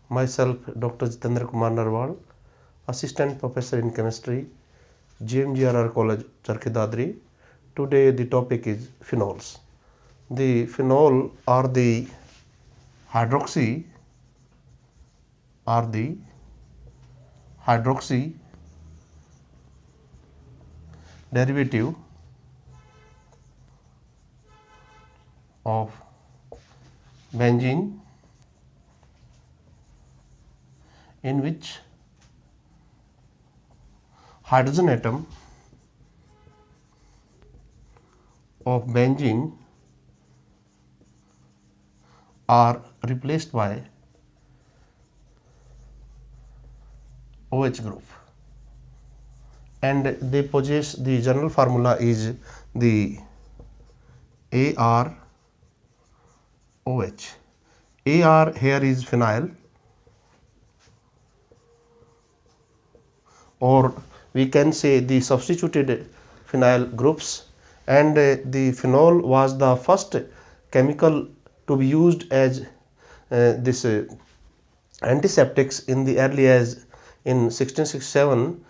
Myself, Dr. Jitendra Kumar Narwal, Assistant Professor in Chemistry, GMGRR College, Charkhi Dadri. Today the topic is phenols. The phenol are the hydroxy derivative of benzene, in which hydrogen atom of benzene are replaced by OH group, and they possess the general formula is the ArOH. Ar here is phenyl, or we can say the substituted phenyl groups, and the phenol was the first chemical to be used as this antiseptics in the early as in 1667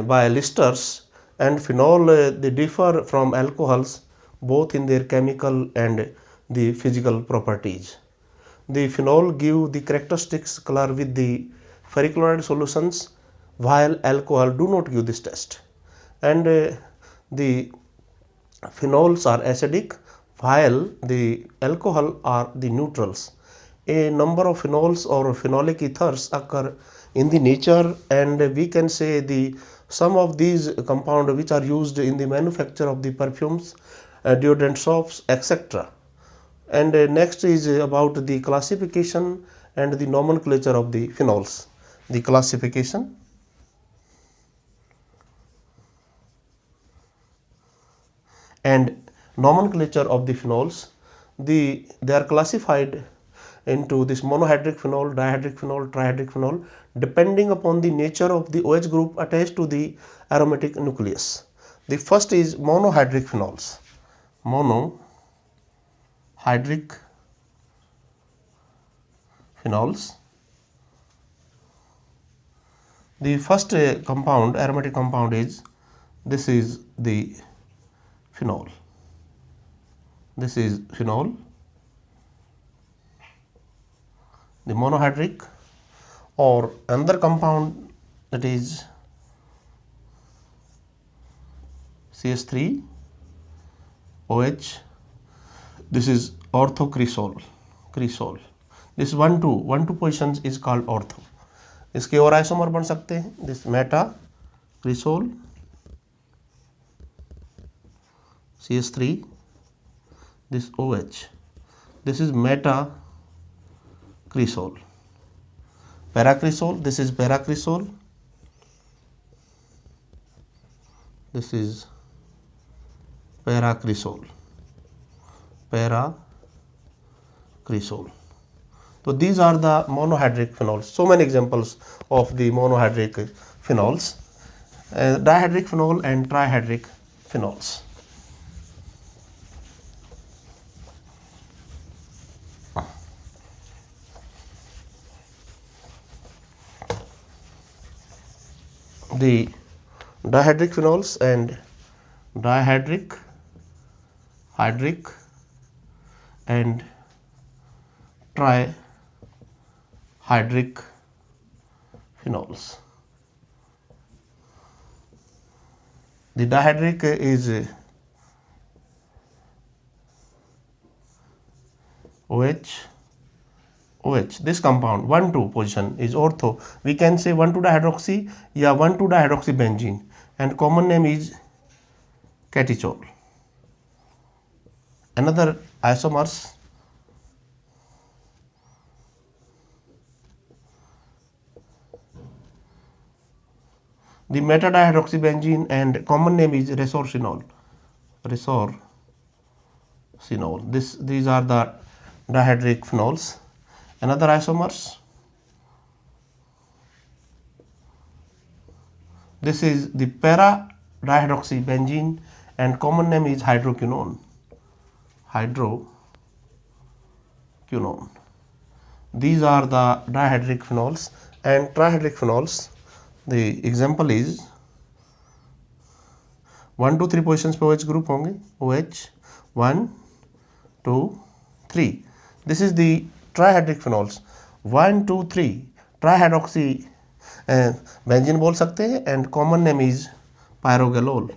by Listers. And phenol they differ from alcohols both in their chemical and the physical properties. The phenol give the characteristics color with the ferrichloride solutions, while alcohol do not give this test. And the phenols are acidic, while the alcohol are the neutrals. A number of phenols or phenolic ethers occur in the nature, and we can say the some of these compounds which are used in the manufacture of the perfumes, deodorant soaps, etc. And next is about the classification and the nomenclature of the phenols. The classification and nomenclature of the phenols. They are classified into this monohydric phenol, dihydric phenol, trihydric phenol, depending upon the nature of the OH group attached to the aromatic nucleus. The first is monohydric phenols. Monohydric phenols. The first compound, aromatic compound is, this is the phenol. This is phenol. The monohydric, or another compound, that is CH3 OH. This is orthocresol. This 1,2 positions is called ortho. इसके और isomer बन सकते हैं. This meta-cresol, CH3, this OH. This is meta-cresol. Paracresol, this is paracresol. This is paracresol. So these are the monohydric phenols. So many examples of the monohydric phenols. Dihydric phenol and trihydric phenols. The dihydric phenols and dihydric, hydric and trihydric phenols. The dihydric is OH. This compound 1,2 position is ortho. We can say 1,2-dihydroxy या 1,2-dihydroxybenzene, and common name is catechol. Another isomers, the meta-dihydroxybenzene, and common name is resorcinol. These are the dihydric phenols. Another isomers, this is the para-dihydroxybenzene, and common name is hydroquinone. These are the dihydric phenols, and trihydric phenols, the example is 1 2 3 positions पे OH group होंगे, OH 1 2 3. This is the trihydric phenols. 1 2 3 trihydroxy benzene बोल सकते हैं, and common name is pyrogalol.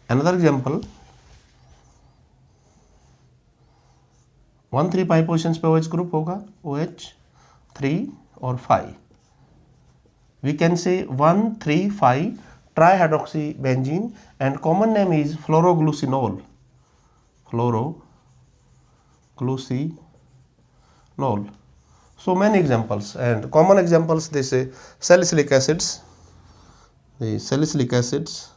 Another example, 1 3 5 positions पे OH group होगा, OH 3 और 5. We can say 1 3 5 trihydroxy benzene, and common name is fluoroglucinol. So many examples, and common examples, they say salicylic acids. The salicylic acids,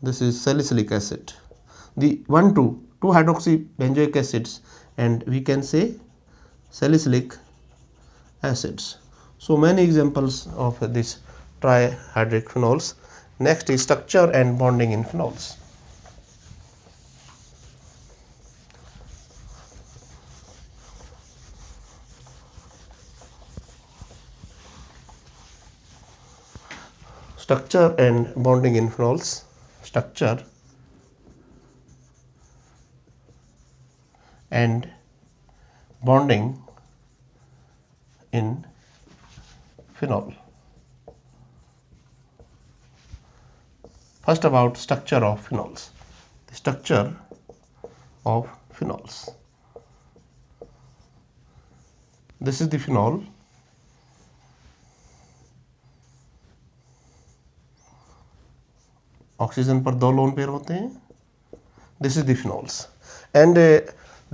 this is salicylic acid. The 1 2 hydroxy benzoic acids, and we can say salicylic acids. So many examples of this trihydric phenols. Next is structure and bonding in phenols. Structure and bonding in phenols. Structure and bonding in phenol. First, about structure of phenols. The structure of phenols. This is the phenol. Oxygen पर 2 lone pair होते हैं. This is the phenols, and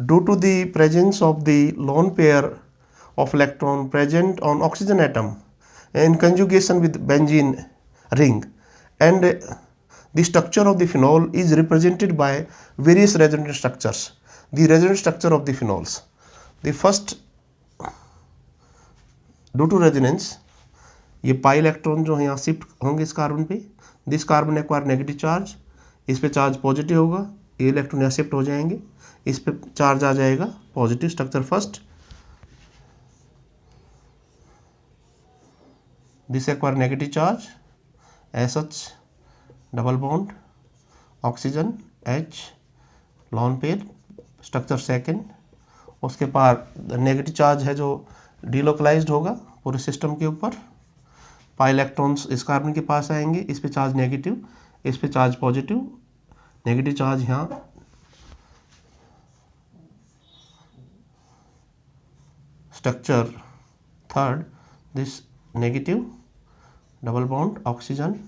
due to the presence of the lone pair of electron present on oxygen atom in conjugation with benzene ring, and the structure of the phenol is represented by various resonance structures. The resonance structure of the phenols. The first, due to resonance, ये pi electron जो है यहाँ shift होंगे इस carbon पे. This carbon acquire negative charge, इस पे charge positive होगा, ये इलेक्ट्रॉन यहाँ शिफ्ट हो जाएंगे, इस पे चार्ज आ जाएगा positive. Structure first, this acquire negative charge, SH double bond, oxygen H lone pair. Structure second, उसके पार नेगेटिव चार्ज है जो डिलोकलाइज्ड होगा पूरे सिस्टम के ऊपर. पाई इलेक्ट्रॉन्स इस कार्बन के पास आएंगे, इस पे चार्ज नेगेटिव, इस पे चार्ज पॉजिटिव, नेगेटिव चार्ज यहाँ. Structure third, this negative double bond oxygen,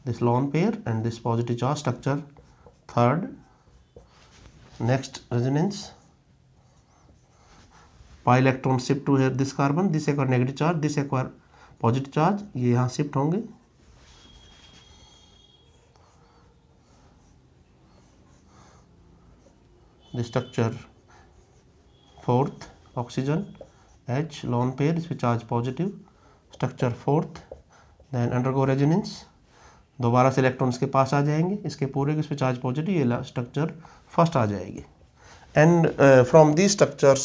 this lone pair, and this positive charge. Structure third. Next, resonance, pi electron shift to here this carbon, this acquire negative charge, this acquire positive charge, ये यहाँ shift होंगे. The structure fourth, oxygen H lone pair, इस पे charge positive. Structure fourth, then undergo resonance, दोबारा से electrons के पास आ जाएंगे, इसके पूरे के इस पे चार्ज पॉजिटिव, ये स्ट्रक्चर फर्स्ट आ जाएगी. And from the structures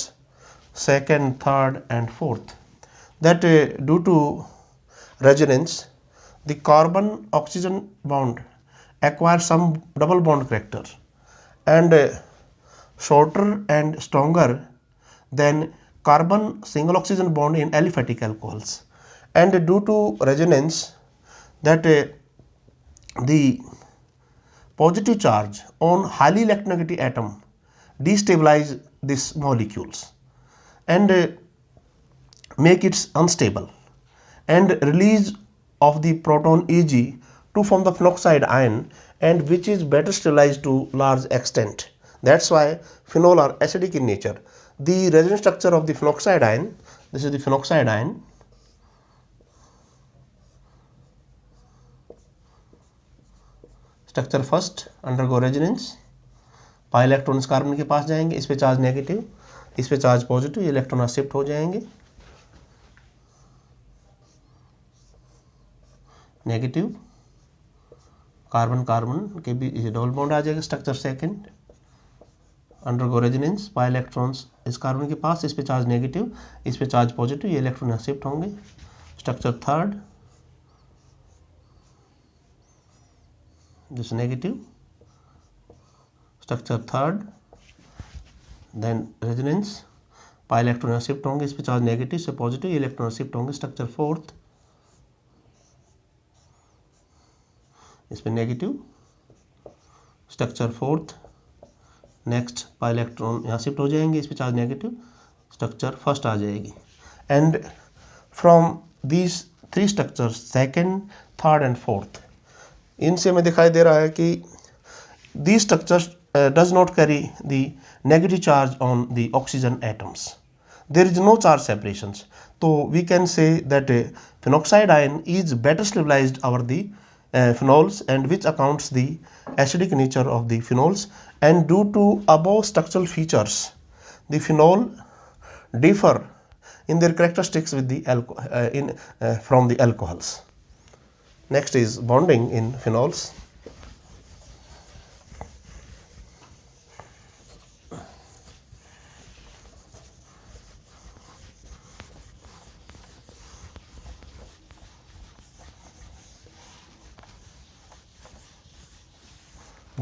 second, third and fourth, that due to resonance the carbon oxygen bond acquire some double bond character and shorter and stronger than carbon single oxygen bond in aliphatic alcohols. And due to resonance that the positive charge on highly electronegative atom destabilize these molecules and make it unstable, and release of the proton Eg to form the phenoxide ion, and which is better stabilized to large extent. That's why phenol are acidic in nature. The resonance structure of the phenoxide ion, this is the phenoxide ion. Structure first, undergo resonance, pi electron इस carbon के पास जाएंगे, इस पे charge negative, इस पे charge positive, ये electron shift हो जाएंगे, नेगेटिव, कार्बन कार्बन के भी डबल बॉन्ड आ जाएगा। Structure second, undergo resonance, pi electrons इस कार्बन के पास, इस पे चार्ज नेगेटिव, इस पे चार्ज पॉजिटिव, ये इलेक्ट्रॉन यहाँ शिफ्ट होंगे। Structure third, this negative, structure third, then resonance, pi electron यहाँ शिफ्ट होंगे, इस पे चार्ज नेगेटिव से पॉजिटिव, ये इलेक्ट्रॉन शिफ्ट होंगे। स्ट्रक्चर फोर्थ, इस पे negative, structure fourth, next pi electron यहाँ शिफ्ट हो जाएंगे, इस पे चार्ज नेगेटिव, स्ट्रक्चर फर्स्ट आ जाएगी। And from these three structures second, third and fourth, इनसे हमें दिखाई दे रहा है कि these structures does not carry the negative charge on the oxygen atoms. There is no charge separations. So we can say that phenoxide ion is better stabilized over the phenols, and which accounts the acidic nature of the phenols. And due to above structural features, the phenol differ in their characteristics with the from the alcohols. Next is bonding in phenols.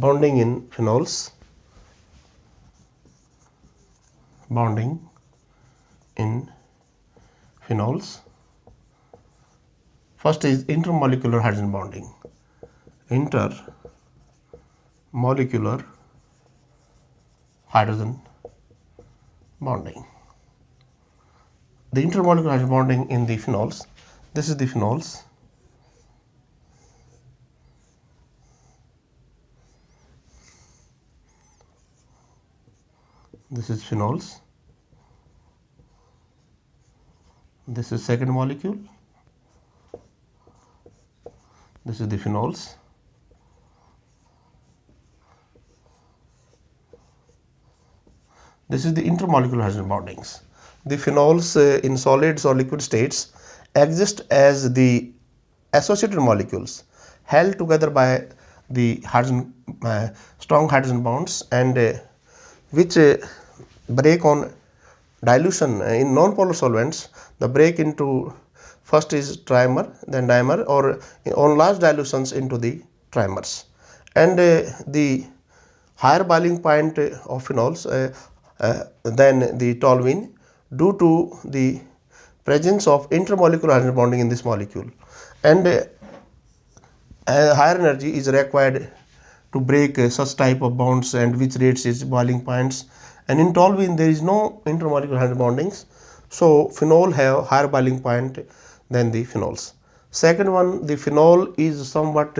Bonding in phenols. Bonding in phenols. First is intermolecular hydrogen bonding. Intermolecular hydrogen bonding. The intermolecular hydrogen bonding in the phenols. This is the phenols. This is phenols. This is second molecule. This is the phenols. This is the intermolecular hydrogen bondings. The phenols in solids or liquid states exist as the associated molecules held together by the hydrogen, strong hydrogen bonds, and which break on dilution in non-polar solvents. The break into first is trimer, then dimer, or on large dilutions into the trimers. And the higher boiling point of phenols than the toluene, due to the presence of intermolecular hydrogen bonding in this molecule, and higher energy is required to break such type of bonds, and which rates its boiling points. And in toluene there is no intermolecular hydrogen bondings, so phenol have higher boiling point than the phenols. Second one, the phenol is somewhat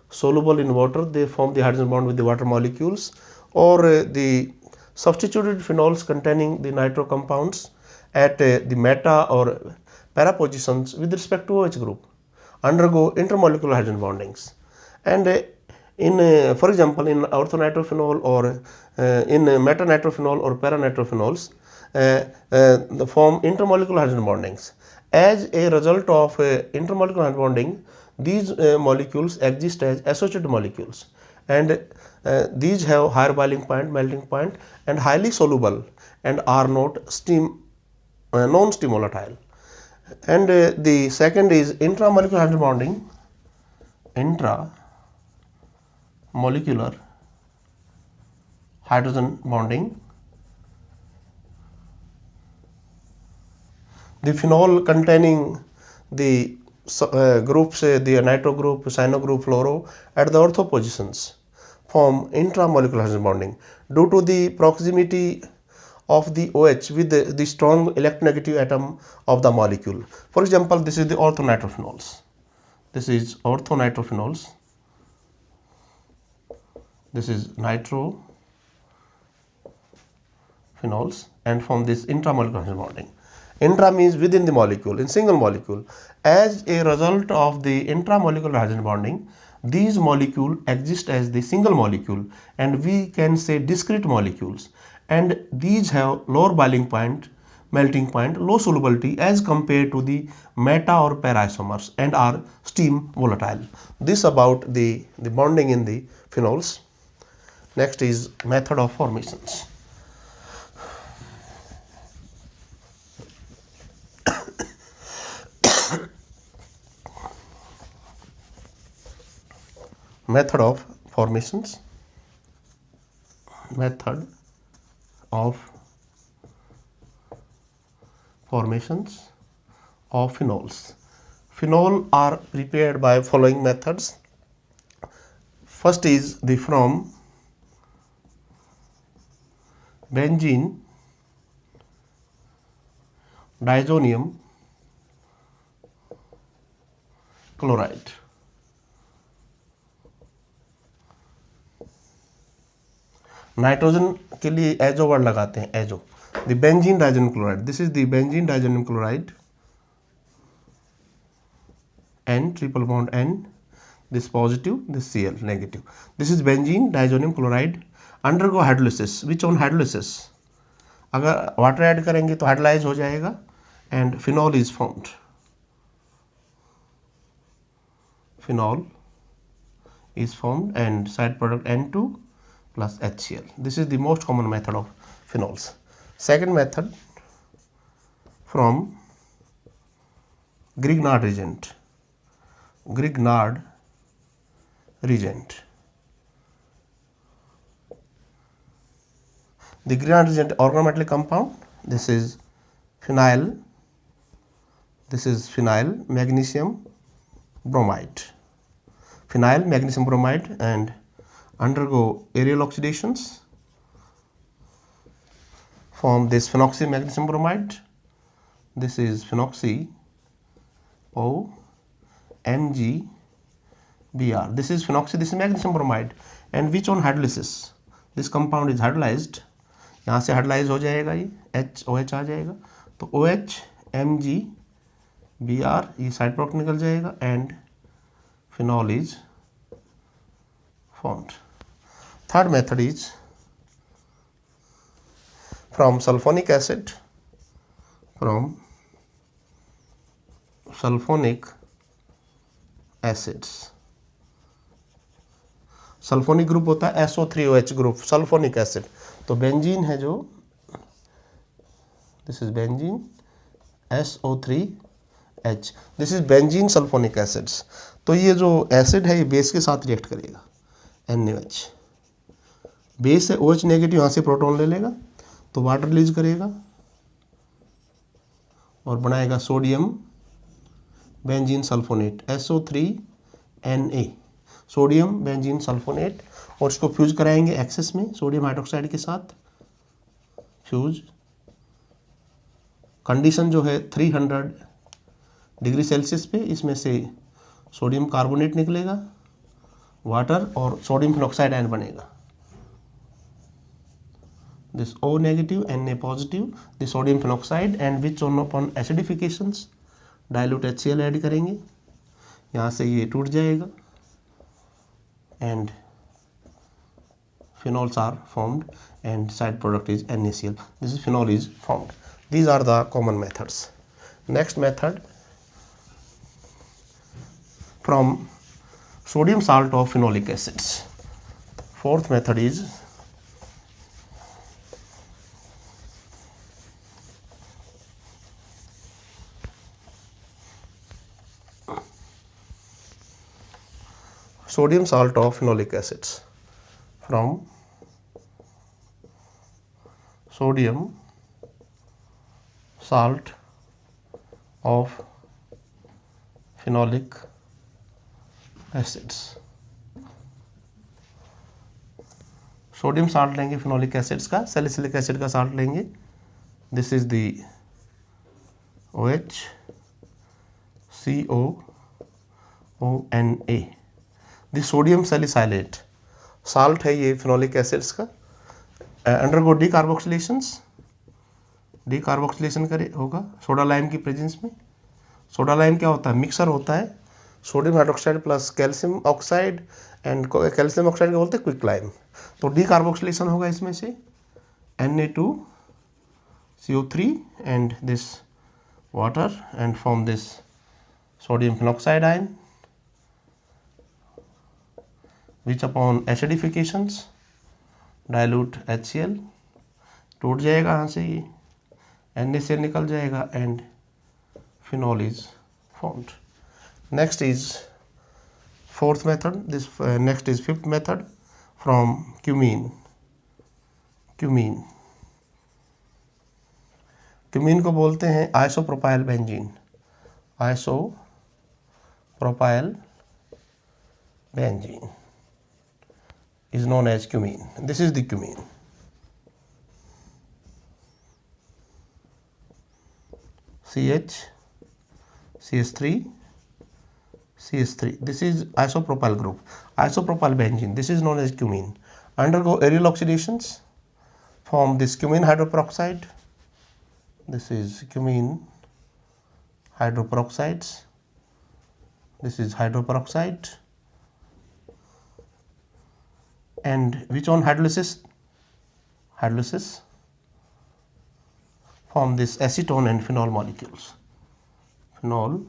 soluble in water. They form the hydrogen bond with the water molecules, or the substituted phenols containing the nitro compounds at the meta or para positions with respect to OH group undergo intermolecular hydrogen bondings. And in for example, in orthonitrophenol or in metanitrophenol or paranitроphenols form intermolecular hydrogen bondings. As a result of intermolecular hydrogen bonding, these molecules exist as associated molecules, and these have higher boiling point, melting point, and highly soluble, and are not non-steam-volatile. And the second is intramolecular hydrogen bonding. Intramolecular hydrogen bonding. The phenol containing the groups, the nitro group, cyano group, fluoro at the ortho positions form intramolecular hydrogen bonding due to the proximity of the OH with the strong electronegative atom of the molecule. For example, this is the orthonitrophenols. This is orthonitrophenols. This is nitrophenols, and from this intramolecular hydrogen bonding. Intra means within the molecule, in single molecule. As a result of the intramolecular hydrogen bonding, these molecules exist as the single molecule, and we can say discrete molecules, and these have lower boiling point melting point, low solubility as compared to the meta or para isomers, and are steam volatile. This about the bonding in the phenols. Next is method of formations. Method of formations. Method of formations of phenols. Phenol are prepared by following methods. First is the from benzene diazonium chloride. Nitrogen के लिए azo word लगाते हैं, azo, the benzene diazonium chloride. This is the benzene diazonium chloride, N triple bond N, this positive, this Cl negative. This is benzene diazonium chloride. Undergo hydrolysis. Which on hydrolysis? अगर water add करेंगे तो hydrolyse हो जाएगा and phenol is formed. Phenol is formed and side product N2 plus HCl. This is the most common method of phenols. Second method, from Grignard reagent. Grignard reagent. The Grignard reagent organometallic compound. This is phenyl. This is phenyl magnesium bromide. Phenyl magnesium bromide and undergo aerial oxidations, form this phenoxy magnesium bromide. This is phenoxy O MgBr. This is phenoxy, this is magnesium bromide, and which on hydrolysis? This compound is hydrolyzed. यहाँ से hydrolyze हो जाएगा, ये OH आ जाएगा, तो OH MgBr ये side product निकल जाएगा and phenol is formed. Third method is from sulfonic acid. From sulfonic acids. Sulphonic group होता है SO3OH ग्रुप, सल्फोनिक एसिड. तो बेंजीन है जो, this is benzene SO3H, this is benzene sulphonic acids. तो ये जो एसिड है ये बेस के साथ रिएक्ट करेगा, NaOH. बेस है OH नेगेटिव, यहाँ से प्रोटॉन ले लेगा तो वाटर रिलीज करेगा और बनाएगा sodium benzene sulphonate SO3Na, sodium benzene sulphonate, और इसको फ्यूज कराएंगे एक्सेस में सोडियम हाइड्रोक्साइड के साथ. फ्यूज कंडीशन जो है 300 डिग्री सेल्सियस पे, इसमें से सोडियम कार्बोनेट निकलेगा, वाटर और सोडियम फिनॉक्साइड आयन बनेगा. This O negative, Na positive, the sodium phenoxide, and which on upon acidifications dilute HCl add करेंगे, यहाँ से ये टूट जाएगा and phenols are formed and side product is NaCl. This is phenol is formed. These are the common methods. Next method, from sodium salt of phenolic acids. Fourth method is sodium salt of phenolic acids. From sodium salt of phenolic acids. Sodium salt लेंगे phenolic acids का, salicylic acid का salt लेंगे. This is the OH COONA. The sodium salicylate salt है ये phenolic acids का. Undergo decarboxylation करे होगा soda lime की प्रेजेंस में. सोडा लाइम क्या होता है, मिक्सर होता है, sodium hydroxide plus calcium oxide, and calcium oxide का बोलते हैं क्विक लाइम. तो डीकार्बोक्सिलेशन होगा इसमें से Na2 CO3 and this water and form this sodium phenoxide ion, which upon acidifications dilute HCl, टूट जाएगा यहाँ से, ये NaCl निकल जाएगा and phenol is formed. Next is fourth method. This next is fifth method from cumene. Cumene को बोलते हैं isopropyl benzene. Isopropyl benzene is known as cumene. This is the cumene. CH3 this is isopropyl group, isopropyl benzene. This is known as cumene. Undergo aerial oxidations, form this cumene hydroperoxide. This is cumene hydroperoxides. This is hydroperoxide. And which on hydrolysis form this acetone and phenol molecules. Phenol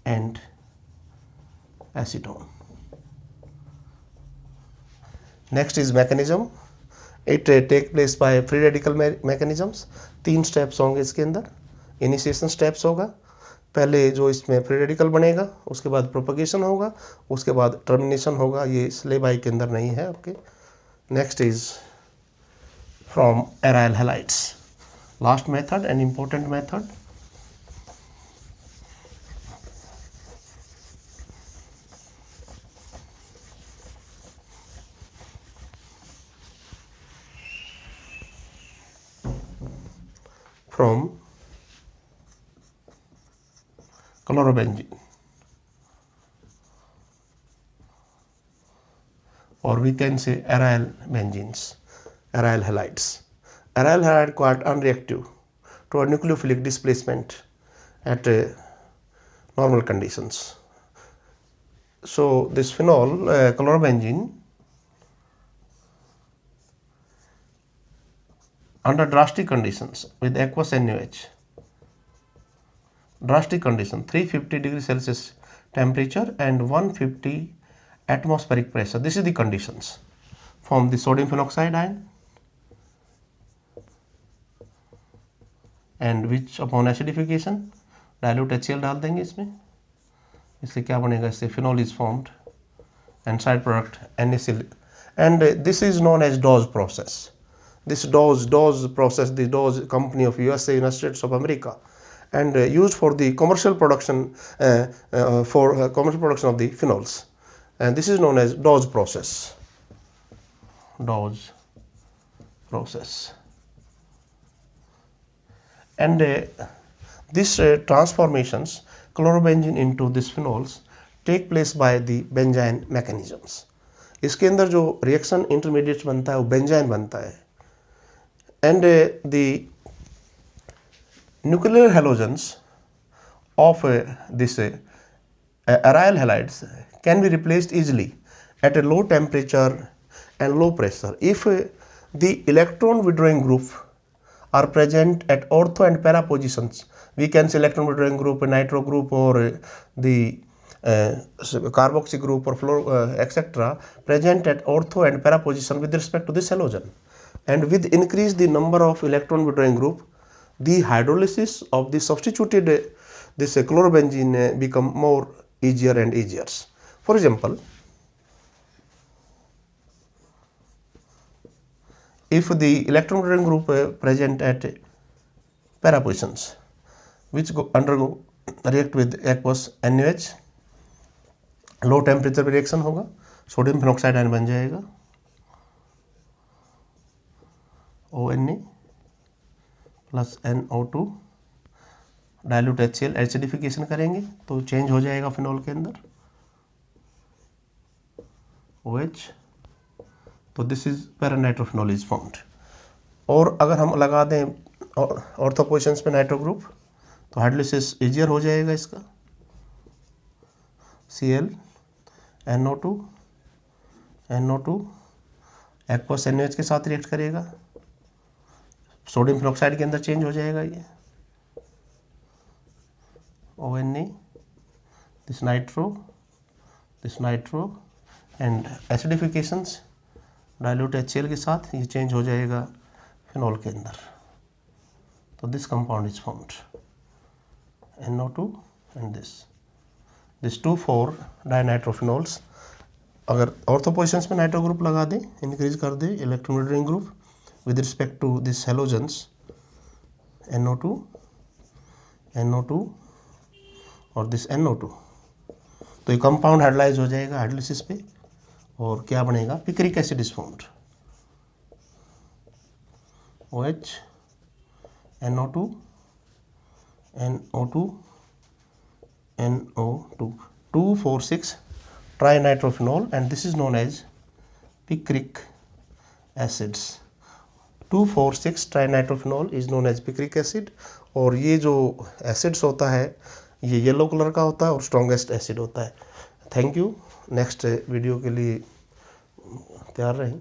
and acetone. Next is mechanism. It take place by free radical mechanisms. 3 steps होंगे इसके अंदर. Initiation steps होगा, पहले जो इसमें free radical बनेगा, उसके बाद प्रोपगेशन होगा, उसके बाद टर्मिनेशन होगा. ये सिलेबाई के अंदर नहीं है. Okay. Next is from aryl halides. Last method and important method. From chlorobenzene, or we can say aryl benzenes, aryl halides. Aryl halide quite unreactive to a nucleophilic displacement at normal conditions. So this phenol chlorobenzene under drastic conditions with aqueous NaOH, drastic condition 350 degrees Celsius temperature and 150 atmospheric pressure. This is the conditions. Form the sodium phenoxide ion, and which upon acidification dilute HCl डाल देंगे इसमें. इससे क्या बनेगा? इससे phenol is formed and side product NaCl, and this is known as Dawes process. This Dawes process, the Dawes company of USA, United States of America, and used for the commercial production of the phenols, and this is known as Dawes process. Dawes process. And these transformations chlorobenzene into these phenols take place by the benzene mechanisms. इसके अंदर जो reaction intermediate बनता है वो benzene बनता है. And the nuclear halogens of this aryl halides can be replaced easily at a low temperature and low pressure if the electron withdrawing group are present at ortho and para positions. We can say electron withdrawing group, nitro group, or the carboxy group or fluoro etc. present at ortho and para position with respect to this halogen. And with increase the number of electron withdrawing group, the hydrolysis of the substituted this chlorobenzene become more easier and easier. For example, if the electron withdrawing group present at para positions, which undergo react with aqueous NaOH, low temperature पे reaction होगा, sodium phenoxide ion बन जाएगा ONA plus NO2, dilute HCl, acidification करेंगे तो change हो जाएगा phenol के अंदर OH, तो this is paranitrophenol is formed. और अगर हम लगा दें ऑर्थो पोजिशंस पे नाइट्रो ग्रुप तो हाइड्रोलिसिस इजियर हो जाएगा इसका. Cl NO2 एक्वस NaOH के साथ रिएक्ट करेगा सोडियम फिनॉक्साइड के अंदर चेंज हो जाएगा ये ONA, this nitro and acidifications dilute HCl के साथ ये चेंज हो जाएगा फिनॉल के अंदर। तो this compound is formed NO2 and this 2,4 dinitrophenols. अगर ऑर्थो पोजिशंस में नाइट्रो ग्रुप लगा दें, इंक्रीज कर दें electronegative group with respect to this halogens NO2 और दिस NO2, तो ये कंपाउंड हाइड्रोलाइज हो जाएगा हाइड्रोलिसिस पे और क्या बनेगा, picric acid is formed OH NO2 2,4,6 trinitrophenol and this is known as picric acids। 2,4,6 trinitrophenol is known as picric acid। और ये जो एसिड्स होता है ये येलो कलर का होता है और स्ट्रॉन्गेस्ट एसिड होता है। Thank you. नेक्स्ट वीडियो के लिए तैयार रहें।